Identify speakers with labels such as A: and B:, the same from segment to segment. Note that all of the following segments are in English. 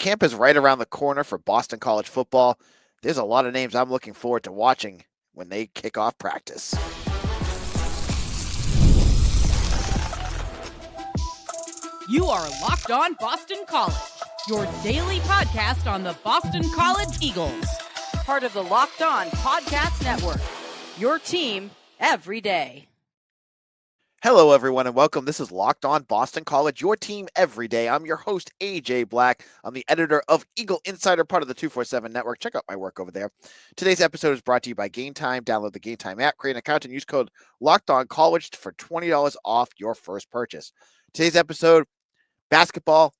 A: Camp is right around the corner for Boston College football. There's a lot of names I'm looking forward to watching when they kick off practice.
B: You are Locked On Boston College, your daily podcast on the Boston College Eagles. Part of the Locked On Podcast Network, your team every day.
A: Hello, everyone, and welcome. This is Locked On Boston College, your team every day. I'm your host, AJ Black. I'm the editor of Eagle Insider, part of the 247 Network. Check out my work over there. Today's episode is brought to you by Game Time. Download the Game Time app, create an account, and use code Locked On College for $20 off your first purchase. Today's episode, basketball.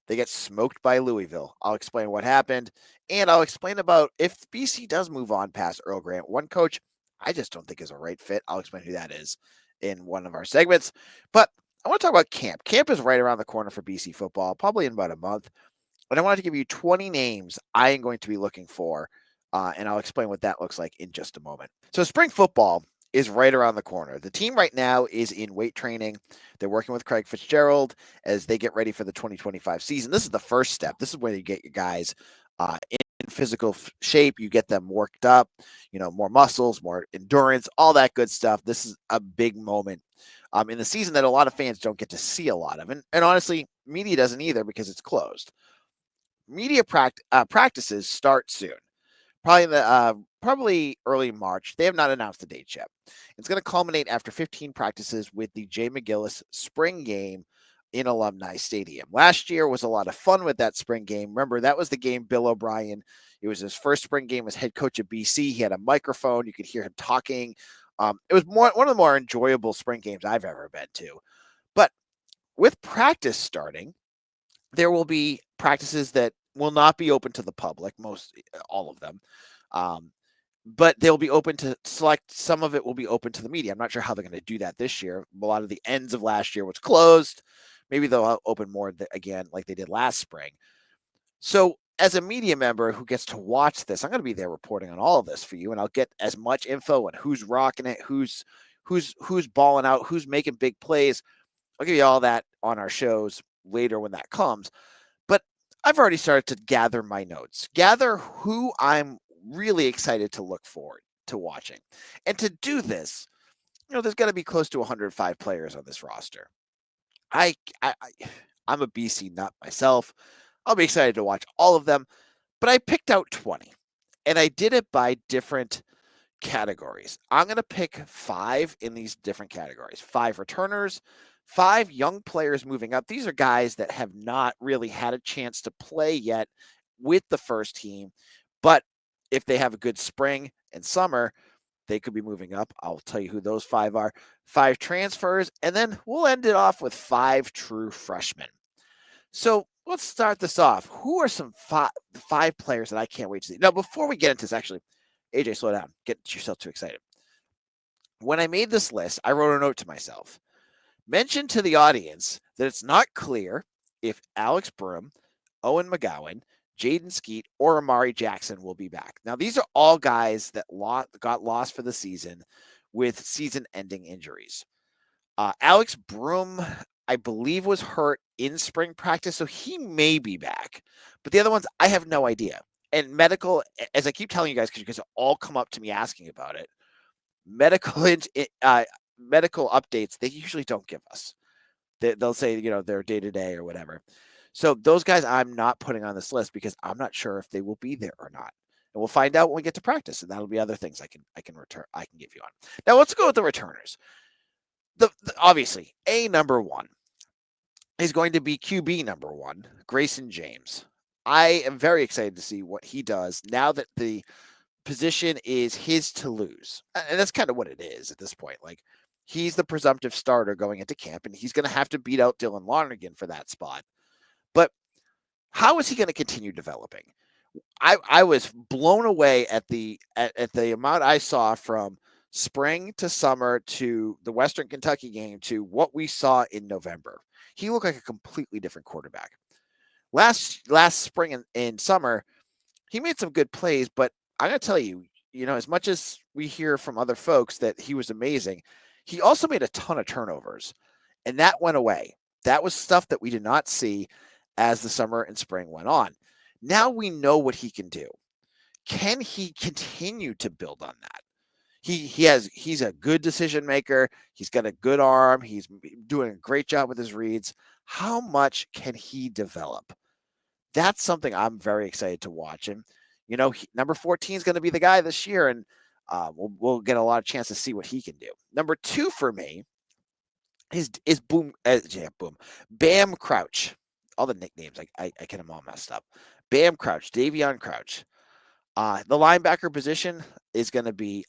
A: They get smoked by Louisville. I'll explain what happened, and I'll explain about if BC does move on past Earl Grant. One coach I just don't think is a right fit. I'll explain who that is in one of our segments. But I want to talk about camp. Camp is right around the corner for BC football, probably in about a month. But I wanted to give you 20 names I am going to be looking for, and I'll explain what that looks like in just a moment. So spring football is right around the corner. The team right now is in weight training. They're working with Craig Fitzgerald as they get ready for the 2025 season. This is the first step. This is where you get your guys in physical shape. You get them worked up, more muscles, more endurance, all that good stuff. This is a big moment in the season that a lot of fans don't get to see a lot of. And honestly, media doesn't either because it's closed. Media practices start soon. Probably early March. They have not announced the date yet. It's going to culminate after 15 practices with the Jay McGillis spring game in Alumni Stadium. Last year was a lot of fun with that spring game. Remember, that was the game Bill O'Brien, it was his first spring game as head coach of BC. He had a microphone. You could hear him talking. It was one of the more enjoyable spring games I've ever been to. But with practice starting, there will be practices that will not be open to the public, all of them. But they'll be open to select. Some of it will be open to the media. I'm not sure how they're going to do that this year. A lot of the ends of last year was closed. Maybe they'll open more again like they did last spring. So as a media member who gets to watch this, I'm going to be there reporting on all of this for you, and I'll get as much info on who's rocking it, who's balling out, who's making big plays. I'll give you all that on our shows later when that comes. But I've already started to gather my notes, gather who I'm really excited to look forward to watching. And to do this, there's got to be close to 105 players on this roster. I'm a BC nut myself. I'll be excited to watch all of them, but I picked out 20, and I did it by different categories. I'm going to pick 5 in these different categories. 5 returners, 5 young players moving up. These are guys that have not really had a chance to play yet with the first team, but if they have a good spring and summer, they could be moving up. I'll tell you who those 5 are. 5 transfers, and then we'll end it off with 5 true freshmen. So let's start this off. Who are some 5 players that I can't wait to see? Now, before we get into this, actually, AJ, slow down. Get yourself too excited. When I made this list, I wrote a note to myself. Mention to the audience that it's not clear if Alex Broom, Owen McGowan, Jaden Skeet, or Amari Jackson will be back. Now, these are all guys that got lost for the season with season-ending injuries. Alex Broom, I believe, was hurt in spring practice, so he may be back. But the other ones, I have no idea. And medical, as I keep telling you guys, because you guys all come up to me asking about it, medical updates, they usually don't give us. They'll say, they're day-to-day or whatever. So those guys I'm not putting on this list because I'm not sure if they will be there or not. And we'll find out when we get to practice, and that'll be other things I can give you on. Now let's go with the returners. Obviously, number 1 is going to be QB number 1, Grayson James. I am very excited to see what he does now that the position is his to lose. And that's kind of what it is at this point. Like, he's the presumptive starter going into camp, and he's going to have to beat out Dylan Lonergan for that spot. But how is he going to continue developing? I was blown away at the amount I saw from spring to summer to the Western Kentucky game to what we saw in November. He looked like a completely different quarterback. Last spring and summer, he made some good plays, but I'm going to tell you, as much as we hear from other folks that he was amazing, he also made a ton of turnovers, and that went away. That was stuff that we did not see. as the summer and spring went on. Now we know what he can do. Can he continue to build on that? He's a good decision maker. He's got a good arm. He's doing a great job with his reads. How much can he develop? That's something I'm very excited to watch. And number 14 is going to be the guy this year, and we'll get a lot of chance to see what he can do. Number 2 for me is Bam Crouch. All the nicknames I get them all messed up. Bam Crouch, Davion Crouch. The linebacker position is going to be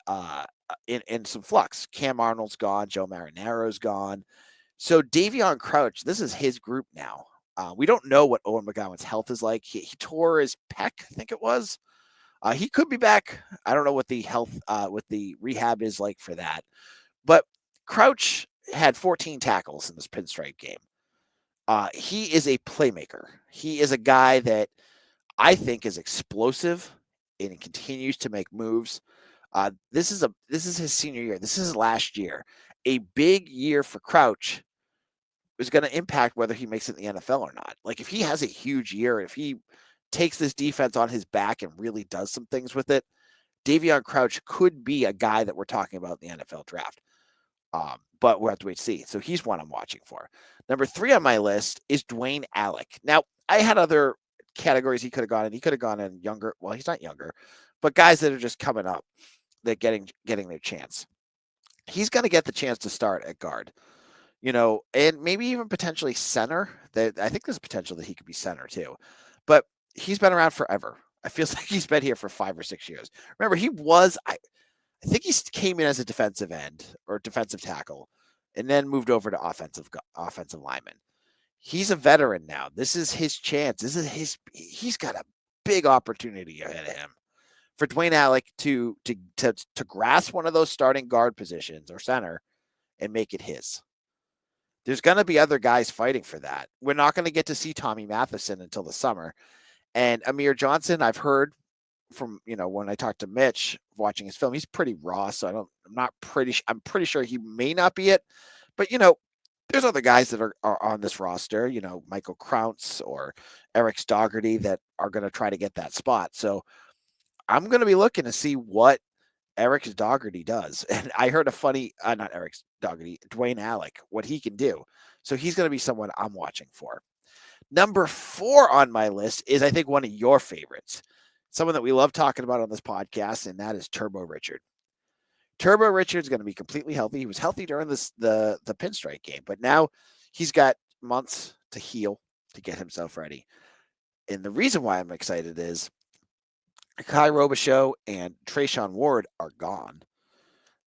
A: in some flux. Cam Arnold's gone. Joe Marinaro's gone. So Davion Crouch, this is his group now. We don't know what Owen McGowan's health is like. He tore his pec, I think it was. He could be back. I don't know what the health, what the rehab is like for that. But Crouch had 14 tackles in this pinstripe game. He is a playmaker. He is a guy that I think is explosive and he continues to make moves. This is his senior year. This is his last year. A big year for Crouch is going to impact whether he makes it in the NFL or not. Like if he has a huge year, if he takes this defense on his back and really does some things with it, Davion Crouch could be a guy that we're talking about in the NFL draft. But we'll have to wait to see. So he's one I'm watching for. Number 3 on my list is Dwayne Alec. Now, I had other categories he could have gone in. He could have gone in younger. Well, he's not younger, but guys that are just coming up, that getting their chance. He's going to get the chance to start at guard, and maybe even potentially center. I think there's potential that he could be center too, but he's been around forever. I feel like he's been here for 5 or 6 years. Remember, he was, I think he came in as a defensive end or defensive tackle and then moved over to offensive lineman. He's a veteran now. This is his chance. He's got a big opportunity ahead of him for Dwayne Alec to grasp one of those starting guard positions or center and make it his. There's going to be other guys fighting for that. We're not going to get to see Tommy Matheson until the summer. And Amir Johnson, I've heard from, when I talked to Mitch watching his film, he's pretty raw. So I'm pretty sure he may not be it, but there's other guys that are on this roster, Michael Krauts or Eric Dougherty that are going to try to get that spot. So I'm going to be looking to see what Eric Dougherty does. And I heard a funny, not Eric Dougherty, Dwayne Alec, what he can do. So he's going to be someone I'm watching for. Number 4 on my list is, I think, one of your favorites, someone that we love talking about on this podcast, and that is Turbo Richard. Turbo Richard's going to be completely healthy. He was healthy during the pinstripe game, but now he's got months to heal to get himself ready. And the reason why I'm excited is Kai Robichaux and Trayshawn Ward are gone.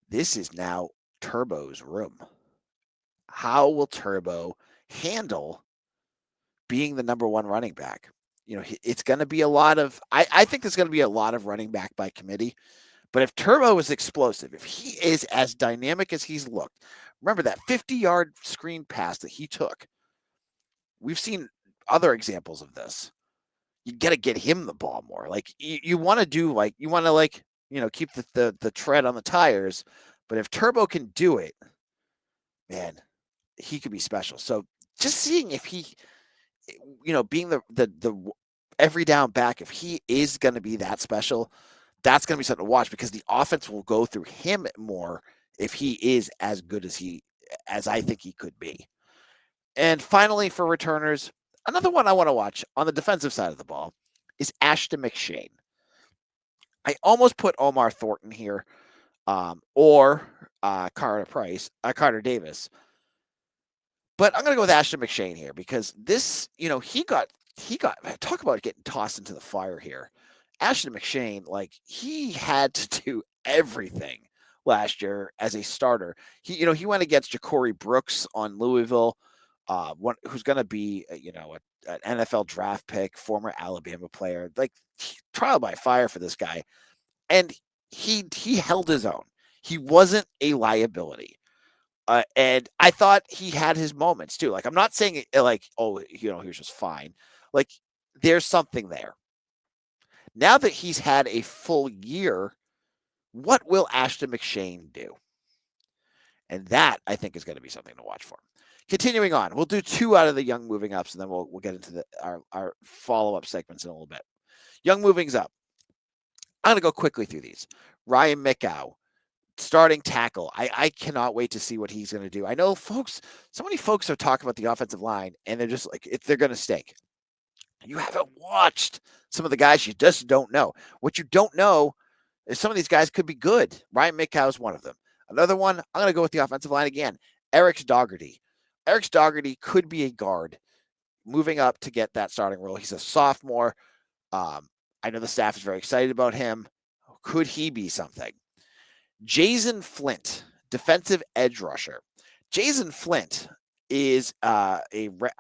A: This is now Turbo's room. How will Turbo handle being the number 1 running back? It's going to be a lot of, I think there's going to be a lot of running back by committee. But if Turbo is explosive, if he is as dynamic as he's looked, remember that 50-yard screen pass that he took. We've seen other examples of this. You got to get him the ball more. Like you want to do, like you want to keep the tread on the tires. But if Turbo can do it, man, he could be special. So just seeing if he, being the every down back, if he is going to be that special, that's going to be something to watch because the offense will go through him more if he is as good as I think he could be. And finally, for returners, another one I want to watch on the defensive side of the ball is Ashton McShane. I almost put Omar Thornton here or Carter Davis. But I'm going to go with Ashton McShane here because this, he got talk about getting tossed into the fire here. Ashton McShane, like he had to do everything last year as a starter. He went against Ja'Cory Brooks on Louisville, who's going to be, an NFL draft pick, former Alabama player, like trial by fire for this guy. And he held his own. He wasn't a liability. And I thought he had his moments too. Like, I'm not saying it like, he was just fine. Like there's something there. Now that he's had a full year, what will Ashton McShane do? And that, I think, is going to be something to watch for. Continuing on, we'll do two out of the young moving ups, and then we'll get into our follow up segments in a little bit. Young movings up. I'm gonna go quickly through these. Ryan Mickow, starting tackle. I cannot wait to see what he's going to do. I know so many folks are talking about the offensive line, and they're just like, they're going to stink. You haven't watched some of the guys. You just don't know. What you don't know is some of these guys could be good. Ryan Mickow is one of them. Another one, I'm going to go with the offensive line again. Eric Dougherty. Eric Dougherty could be a guard moving up to get that starting role. He's a sophomore. I know the staff is very excited about him. Could he be something? Jason Flint, defensive edge rusher. Jason Flint is I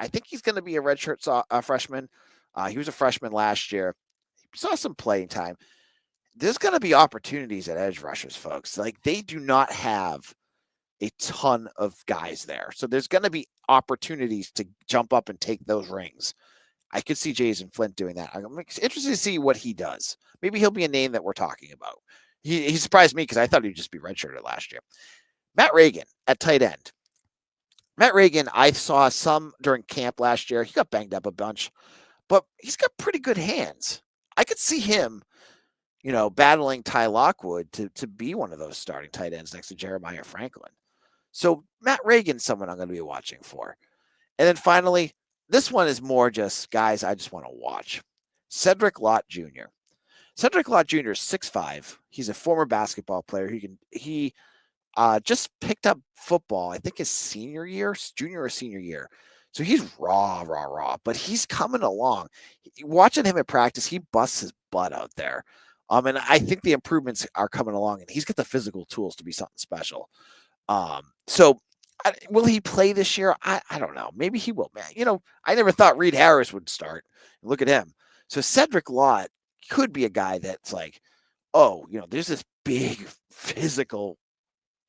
A: think he's going to be a redshirt freshman. He was a freshman last year. He saw some playing time. There's going to be opportunities at edge rushers, folks. Like, they do not have a ton of guys there. So there's going to be opportunities to jump up and take those rings. I could see Jason Flint doing that. I'm interested to see what he does. Maybe he'll be a name that we're talking about. He surprised me because I thought he'd just be redshirted last year. Matt Reagan at tight end. Matt Reagan, I saw some during camp last year. He got banged up a bunch, but he's got pretty good hands. I could see him, battling Ty Lockwood to be one of those starting tight ends next to Jeremiah Franklin. So Matt Reagan's someone I'm going to be watching for. And then finally, this one is more just guys I just want to watch. Cedric Lott Jr. Cedric Lott Jr. is 6'5". He's a former basketball player. He just picked up football, I think his junior or senior year. So he's raw, but he's coming along. Watching him at practice, he busts his butt out there. And I think the improvements are coming along, and he's got the physical tools to be something special. So will he play this year? I don't know. Maybe he will, man. I never thought Reed Harris would start. Look at him. So Cedric Lott could be a guy that's like, there's this big physical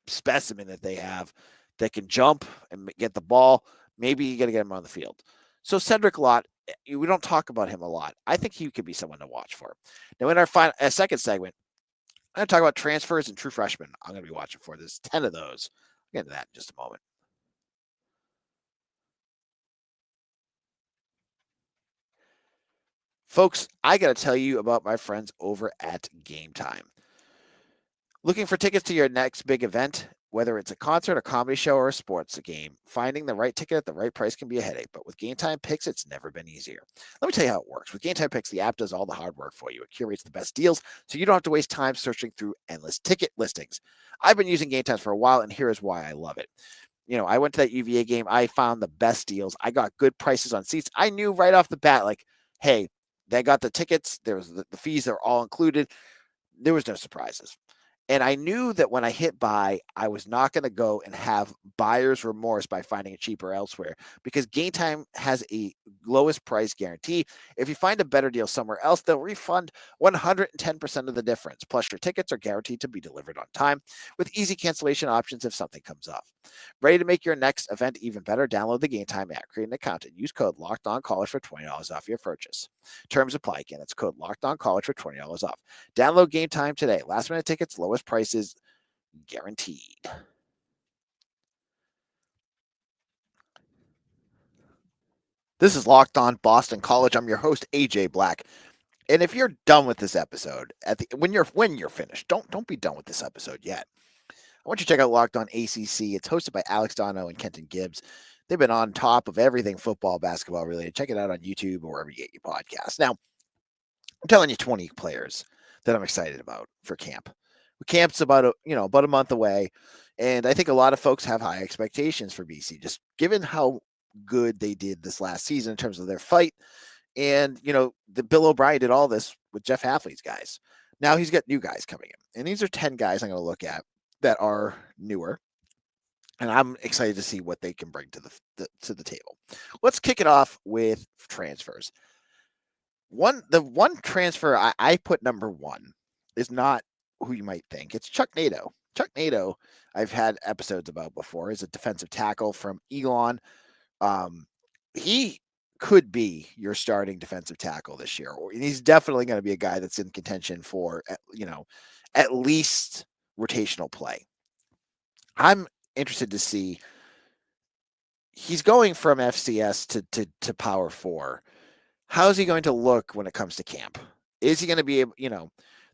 A: specimen that they have that can jump and get the ball. Maybe you got to get him on the field. So Cedric Lott, we don't talk about him a lot. I think he could be someone to watch for. Now, in our second segment, I'm going to talk about transfers and true freshmen. I'm going to be watching for. There's 10 of those. I'll get into that in just a moment. Folks, I got to tell you about my friends over at Game Time. Looking for tickets to your next big event? Whether it's a concert, a comedy show, or a sports game, finding the right ticket at the right price can be a headache, but with Game Time Picks, it's never been easier. Let me tell you how it works. With Game Time Picks, the app does all the hard work for you. It curates the best deals, so you don't have to waste time searching through endless ticket listings. I've been using Game Time for a while, and here is why I love it. I went to that UVA game. I found the best deals. I got good prices on seats. I knew right off the bat, like, hey, they got the tickets. There was the fees are all included. There was no surprises. And I knew that when I hit buy, I was not going to go and have buyer's remorse by finding it cheaper elsewhere, because Game Time has a lowest price guarantee. If you find a better deal somewhere else, they'll refund 110% of the difference. Plus, your tickets are guaranteed to be delivered on time with easy cancellation options if something comes up. Ready to make your next event even better? Download the Game Time app, create an account, and use code LOCKEDONCollege for $20 off your purchase. Terms apply. Again, it's code LOCKEDONCollege for $20 off. Download Game Time today. Last minute tickets, lowest prices guaranteed. This is Locked On Boston College. I'm your host, AJ Black. And if you're done with this episode, when you're finished, don't be done with this episode yet. I want you to check out Locked On ACC. It's hosted by Alex Dono and Kenton Gibbs. They've been on top of everything football, basketball related. Check it out on YouTube or wherever you get your podcasts. Now, I'm telling you 20 players that I'm excited about for camp. Camp's about a month away, and I think a lot of folks have high expectations for BC, just given how good they did this last season in terms of their fight. And the Bill O'Brien did all this with Jeff Hafley's guys. Now he's got new guys coming in, and these are 10 guys I'm going to look at that are newer, and I'm excited to see what they can bring to the table. Let's kick it off with transfers. The one transfer I put number one is not who you might think. It's Chuck Nadeau. Chuck Nadeau, I've had episodes about before, is a defensive tackle from Elon. He could be your starting defensive tackle this year, and he's definitely going to be a guy that's in contention for, at least rotational play. I'm interested to see he's going from FCS to Power 4. How is he going to look when it comes to camp? Is he going to be able,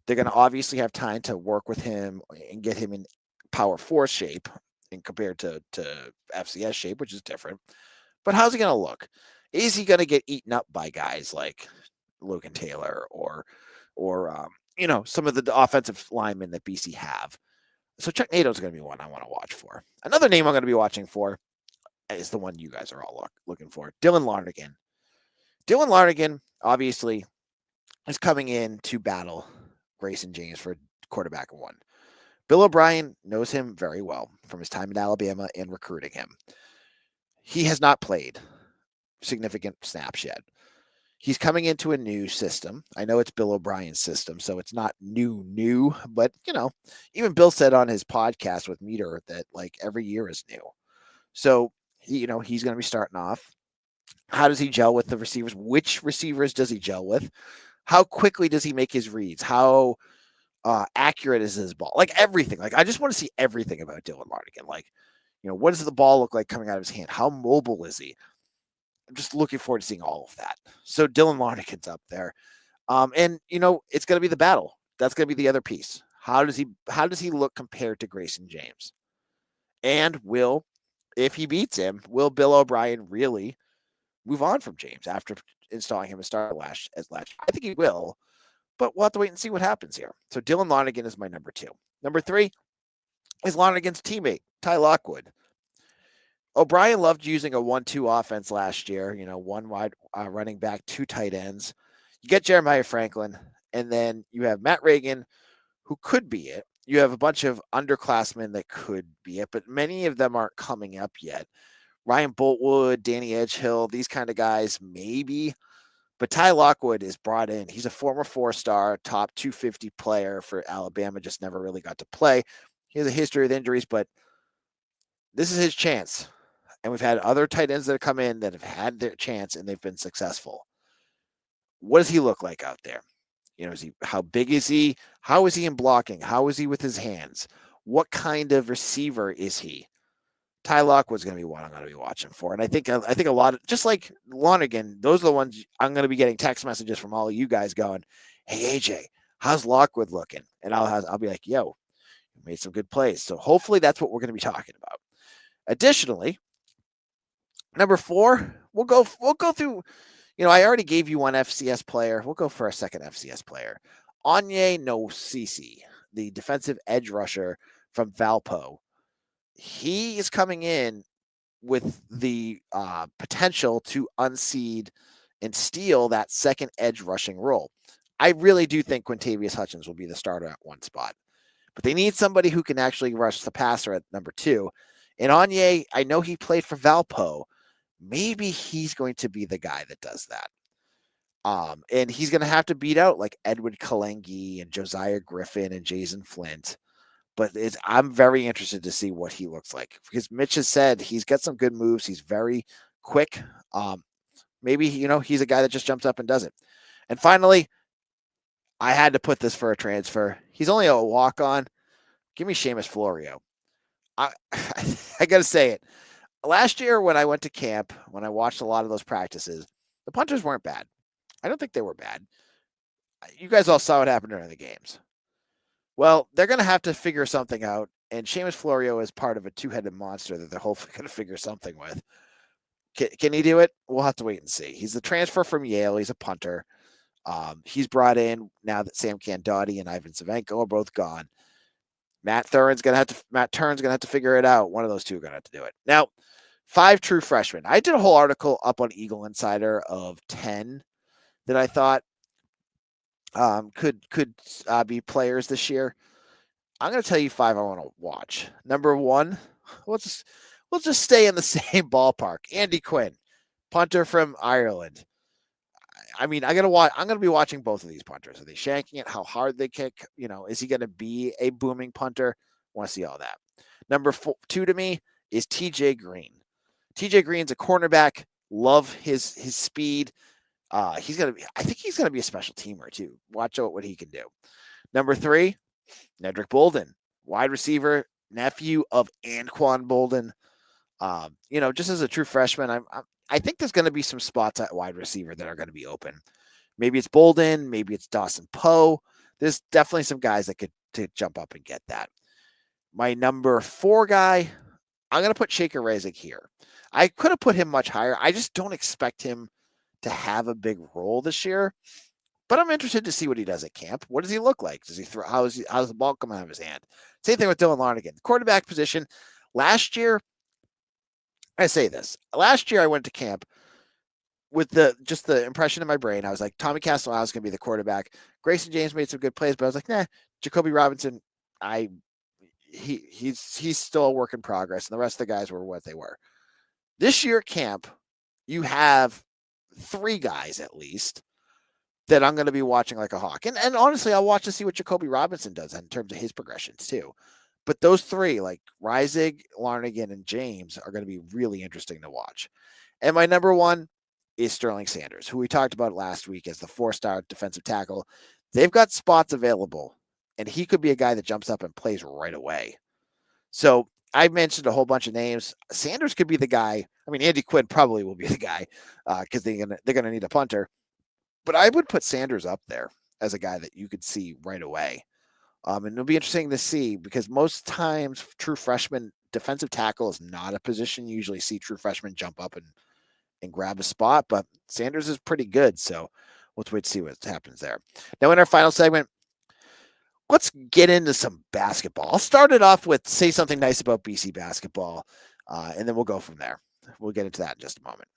A: they're going to obviously have time to work with him and get him in Power 4 shape and compared to FCS shape, which is different. But how's he going to look? Is he going to get eaten up by guys like Logan Taylor or some of the offensive linemen that BC have? So Chuck Nato's going to be one I want to watch for. Another name I'm going to be watching for is the one you guys are all looking for, Dylan Larnagin. Dylan Larnagin, obviously, is coming in to battle Grayson James for quarterback one. Bill O'Brien knows him very well from his time in Alabama and recruiting him. He has not played significant snaps yet. He's coming into a new system. I know it's Bill O'Brien's system, so it's not new, but even Bill said on his podcast with Meter that like every year is new. So, he's going to be starting off. How does he gel with the receivers? Which receivers does he gel with? How quickly does he make his reads? How accurate is his ball? Like everything. Like I just want to see everything about Dylan Larnagin. Like, what does the ball look like coming out of his hand? How mobile is he? I'm just looking forward to seeing all of that. So Dylan Larnagin's up there. And it's going to be the battle. That's going to be the other piece. How does he look compared to Grayson James? And if he beats him, will Bill O'Brien really move on from James after installing him as starter last? I think he will, but we'll have to wait and see what happens here. So Dylan Larnagin is my number 2. Number 3 is Larnagin's teammate, Ty Lockwood. O'Brien loved using a 1-2 offense last year, one wide running back, 2 tight ends. You get Jeremiah Franklin, and then you have Matt Reagan, who could be it. You have a bunch of underclassmen that could be it, but many of them aren't coming up yet. Ryan Boltwood, Danny Edgehill, these kind of guys, maybe. But Ty Lockwood is brought in. He's a former 4-star, top 250 player for Alabama, just never really got to play. He has a history with injuries, but this is his chance. And we've had other tight ends that have come in that have had their chance and they've been successful. What does he look like out there? How big is he? How is he in blocking? How is he with his hands? What kind of receiver is he? Ty Lockwood's going to be one I'm going to be watching for. And I think a lot of, just like Larnagin, those are the ones I'm going to be getting text messages from all of you guys going, hey, AJ, how's Lockwood looking? And I'll be like, yo, you made some good plays. So hopefully that's what we're going to be talking about. Additionally, number 4, we'll go through, I already gave you one FCS player. We'll go for a second FCS player. Onye Nosisi, the defensive edge rusher from Valpo. He is coming in with the potential to unseed and steal that second edge rushing role. I really do think Quintavious Hutchins will be the starter at one spot. But they need somebody who can actually rush the passer at number 2. And Onye, I know he played for Valpo. Maybe he's going to be the guy that does that. And he's going to have to beat out like Edward Kalengi and Josiah Griffin and Jason Flint. But I'm very interested to see what he looks like because Mitch has said he's got some good moves. He's very quick. Maybe, he's a guy that just jumps up and does it. And finally, I had to put this for a transfer. He's only a walk-on. Give me Seamus Florio. I got to say it. Last year when I went to camp, when I watched a lot of those practices, the punters weren't bad. I don't think they were bad. You guys all saw what happened during the games. Well, they're going to have to figure something out, and Seamus Florio is part of a 2-headed monster that they're hopefully going to figure something with. Can he do it? We'll have to wait and see. He's the transfer from Yale. He's a punter. He's brought in now that Sam Candotti and Ivan Savenko are both gone. Matt Turn's going to have to figure it out. One of those two are going to have to do it. Now, 5 true freshmen. I did a whole article up on Eagle Insider of 10 that I thought could be players this year. I'm going to tell you 5 I want to watch. Number 1, we'll just stay in the same ballpark. Andy Quinn, punter from Ireland. I mean, I'm going to be watching both of these punters. Are they shanking it? How hard they kick? Is he going to be a booming punter? Want to see all that. Number 2 to me is TJ Green. TJ Green's a cornerback. Love his speed. I think he's going to be a special teamer too. Watch out what he can do. Number 3, Nedrick Bolden, wide receiver, nephew of Anquan Bolden. Just as a true freshman, I think there's going to be some spots at wide receiver that are going to be open. Maybe it's Bolden, maybe it's Dawson Poe. There's definitely some guys that could to jump up and get that. My number 4 guy, I'm going to put Shaker Razik here. I could have put him much higher. I just don't expect him to have a big role this year. But I'm interested to see what he does at camp. What does he look like? Does he throw? How's the ball coming out of his hand? Same thing with Dylan Larnagin. The quarterback position. Last year, I say this. Last year I went to camp with the impression in my brain. I was like, Tommy Castellano is going to be the quarterback. Grayson James made some good plays, but I was like, nah, Jacoby Robinson, he's still a work in progress, and the rest of the guys were what they were. This year at camp, you have 3 guys at least that I'm going to be watching like a hawk. And honestly, I'll watch to see what Jacoby Robinson does in terms of his progressions too. But those 3, like Reisig, Larnagin, and James, are going to be really interesting to watch. And my number 1 is Sterling Sanders, who we talked about last week as the 4-star defensive tackle. They've got spots available, and he could be a guy that jumps up and plays right away. So I mentioned a whole bunch of names. Sanders could be the guy. I mean, Andy Quinn probably will be the guy because they're gonna need a punter. But I would put Sanders up there as a guy that you could see right away. And it'll be interesting to see because most times true freshman defensive tackle is not a position you usually see true freshmen jump up and grab a spot, but Sanders is pretty good. So let's wait to see what happens there. Now in our final segment, let's get into some basketball. I'll start it off with say something nice about BC basketball, and then we'll go from there. We'll get into that in just a moment.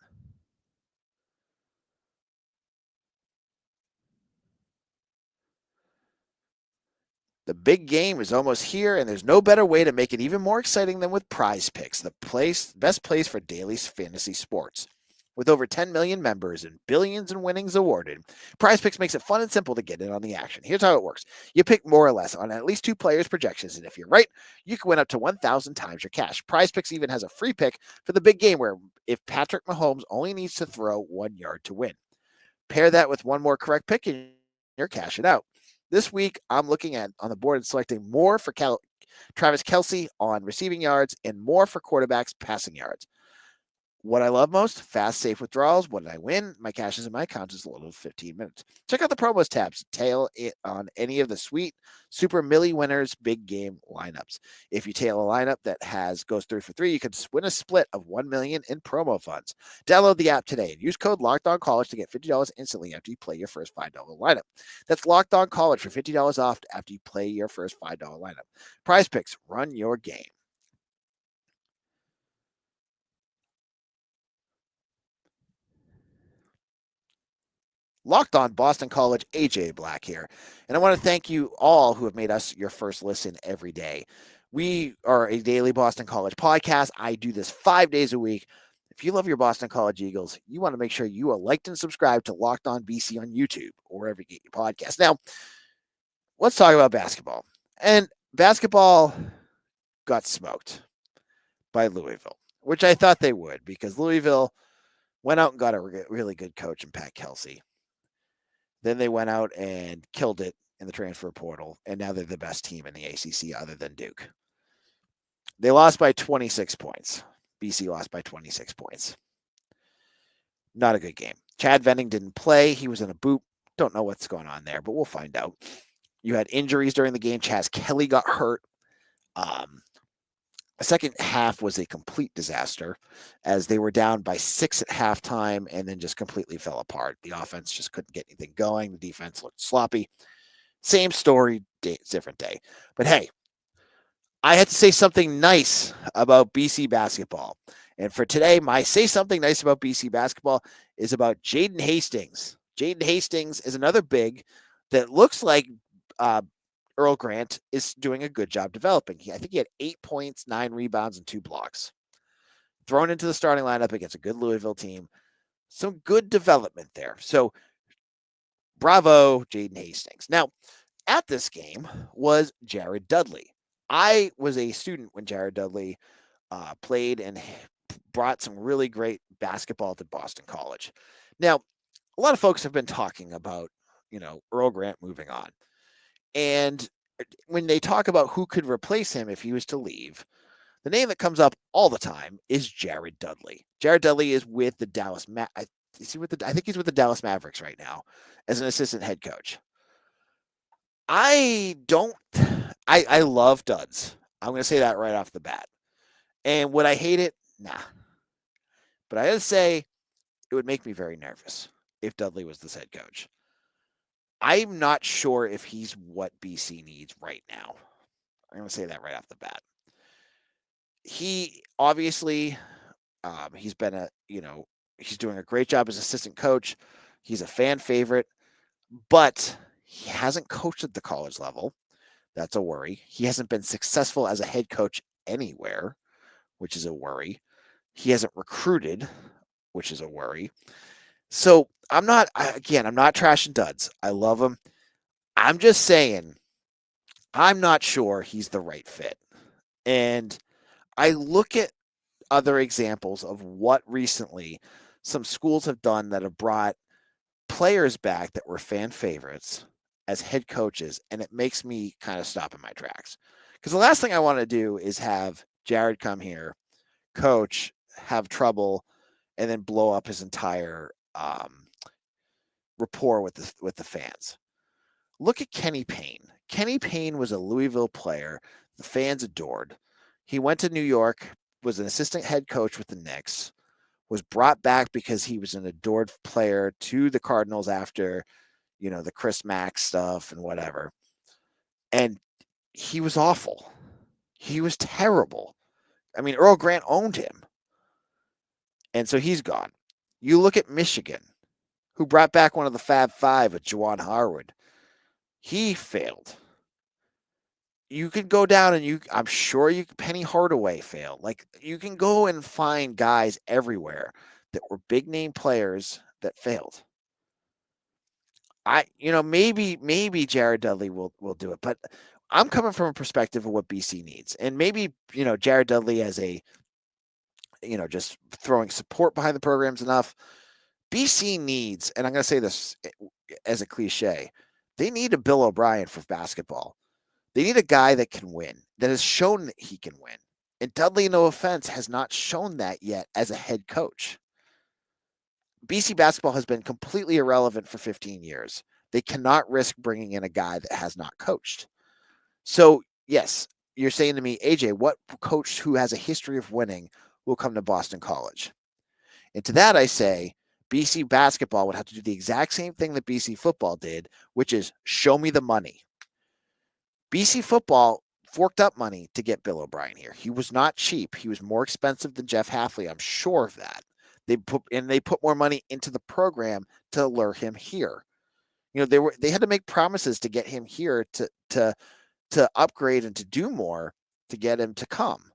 A: The big game is almost here, and there's no better way to make it even more exciting than with Prize Picks, the best place for daily fantasy sports. With over 10 million members and billions in winnings awarded, Prize Picks makes it fun and simple to get in on the action. Here's how it works. You pick more or less on at least 2 players' projections, and if you're right, you can win up to 1,000 times your cash. Prize Picks even has a free pick for the big game where if Patrick Mahomes only needs to throw 1 yard to win. Pair that with one more correct pick and you're cashing out. This week, I'm looking at on the board and selecting more for Travis Kelce on receiving yards and more for quarterbacks passing yards. What I love most, fast, safe withdrawals. What did I win? My cash is in my account is a little 15 minutes. Check out the promos tabs. Tail it on any of the sweet Super Millie winners big game lineups. If you tail a lineup that goes 3 for 3, you can win a split of $1 million in promo funds. Download the app today and use code LOCKEDONCollege to get $50 instantly after you play your first $5 lineup. That's Locked On College for $50 off after you play your first $5 lineup. Prize Picks, run your game. Locked On Boston College, AJ Black here. And I want to thank you all who have made us your first listen every day. We are a daily Boston College podcast. I do this 5 days a week. If you love your Boston College Eagles, you want to make sure you are liked and subscribed to Locked On BC on YouTube or wherever you get your podcast. Now, let's talk about basketball. And basketball got smoked by Louisville, which I thought they would because Louisville went out and got a really good coach in Pat Kelsey. Then they went out and killed it in the transfer portal, and now they're the best team in the ACC other than Duke. They lost by 26 points. BC lost by 26 points. Not a good game. Chad Venning didn't play. He was in a boot. Don't know what's going on there, but we'll find out. You had injuries during the game. Chaz Kelly got hurt. The second half was a complete disaster as they were down by 6 at halftime and then just completely fell apart. The offense just couldn't get anything going. The defense looked sloppy. Same story, different day. But hey, I had to say something nice about BC basketball. And for today, my say something nice about BC basketball is about Jaden Hastings. Jaden Hastings is another big that looks like Earl Grant is doing a good job developing. I think he had 8 points, 9 rebounds, and 2 blocks. Thrown into the starting lineup against a good Louisville team. Some good development there. So, bravo, Jaden Hastings. Now, at this game was Jared Dudley. I was a student when Jared Dudley played and brought some really great basketball to Boston College. Now, a lot of folks have been talking about, Earl Grant moving on. And when they talk about who could replace him if he was to leave, The name that comes up all the time is Jared Dudley. Jared Dudley is with the Dallas I think he's with the Dallas Mavericks right now as an assistant head coach. I love duds. I'm going to say that right off the bat. And would I hate it? Nah. But I gotta say, it would make me very nervous if Dudley was this head coach. I'm not sure if he's what BC needs right now. I'm going to say that right off the bat. He obviously, he's been he's doing a great job as assistant coach. He's a fan favorite, but he hasn't coached at the college level. That's a worry. He hasn't been successful as a head coach anywhere, which is a worry. He hasn't recruited, which is a worry. So I'm not trashing duds. I love him. I'm just saying, I'm not sure he's the right fit. And I look at other examples of what recently some schools have done that have brought players back that were fan favorites as head coaches, and it makes me kind of stop in my tracks. Because the last thing I want to do is have Jared come here, coach, have trouble, and then blow up his entire rapport with the fans. Look at Kenny Payne. Kenny Payne was a Louisville player the fans adored. He went to New York, was an assistant head coach with the Knicks, was brought back because he was an adored player to the Cardinals after, the Chris Mack stuff and whatever. And he was awful. He was terrible. I mean, Earl Grant owned him. And so he's gone. You look at Michigan, who brought back one of the Fab Five with Juwan Harwood. He failed. You could go down and I'm sure Penny Hardaway failed. Like, you can go and find guys everywhere that were big name players that failed. Maybe Jared Dudley will do it, but I'm coming from a perspective of what BC needs. And maybe, Jared Dudley as a, just throwing support behind the programs enough. BC needs, and I'm going to say this as a cliche, they need a Bill O'Brien for basketball. They need a guy that can win, that has shown that he can win. And Dudley, no offense, has not shown that yet as a head coach. BC basketball has been completely irrelevant for 15 years. They cannot risk bringing in a guy that has not coached. So, yes, you're saying to me, AJ, what coach who has a history of winning will come to Boston College? And to that I say, BC basketball would have to do the exact same thing that BC football did, which is show me the money. BC football forked up money to get Bill O'Brien here. He was not cheap. He was more expensive than Jeff Hafley. I'm sure of that. They put more money into the program to lure him here. They had to make promises to get him here to upgrade and to do more to get him to come.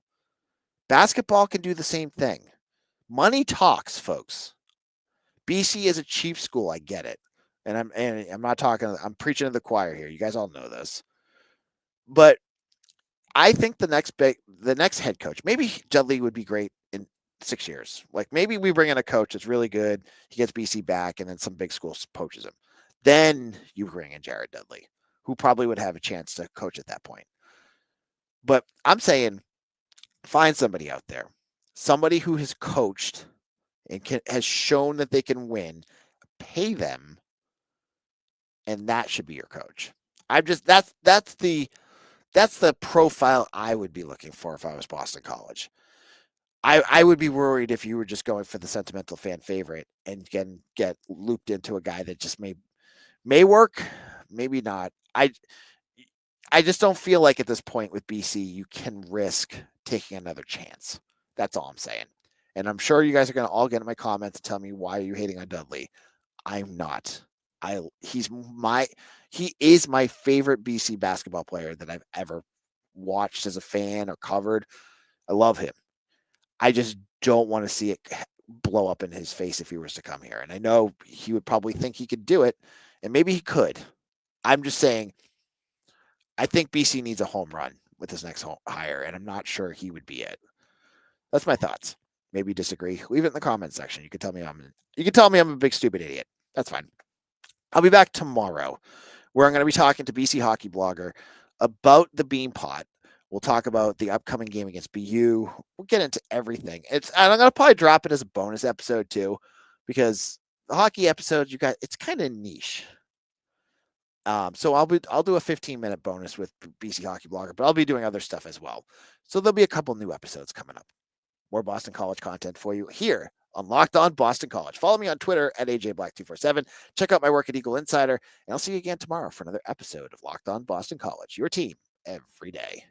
A: Basketball can do the same thing. Money talks, folks. BC is a cheap school. I get it. And I'm not talking, I'm preaching to the choir here. You guys all know this. But I think the next head coach, maybe Dudley would be great in 6 years. Like, maybe we bring in a coach that's really good. He gets BC back, and then some big school poaches him. Then you bring in Jared Dudley, who probably would have a chance to coach at that point. But I'm saying, find somebody out there, somebody who has coached and has shown that they can win, pay them, and that should be your coach. That's the profile I would be looking for if I was Boston College. I would be worried if you were just going for the sentimental fan favorite and get looped into a guy that just may work, maybe not. I just don't feel like at this point with BC you can risk taking another chance. That's all I'm saying. And I'm sure you guys are going to all get in my comments and tell me, why are you hating on Dudley? I'm not. He is my favorite BC basketball player that I've ever watched as a fan or covered. I love him. I just don't want to see it blow up in his face if he was to come here. And I know he would probably think he could do it, and maybe he could. I'm just saying, I think BC needs a home run with his next hire, and I'm not sure he would be it. That's my thoughts. Maybe disagree. Leave it in the comments section. You can tell me I'm a big stupid idiot. That's fine. I'll be back tomorrow, where I'm going to be talking to BC Hockey Blogger about the Bean Pot, We'll talk about the upcoming game against BU. We'll get into everything. And I'm gonna probably drop it as a bonus episode too, because the hockey episode, you got, it's kind of niche. So I'll do a 15-minute bonus with BC Hockey Blogger, but I'll be doing other stuff as well. So there'll be a couple new episodes coming up. More Boston College content for you here on Locked On Boston College. Follow me on Twitter at AJBlack247. Check out my work at Eagle Insider, and I'll see you again tomorrow for another episode of Locked On Boston College, your team every day.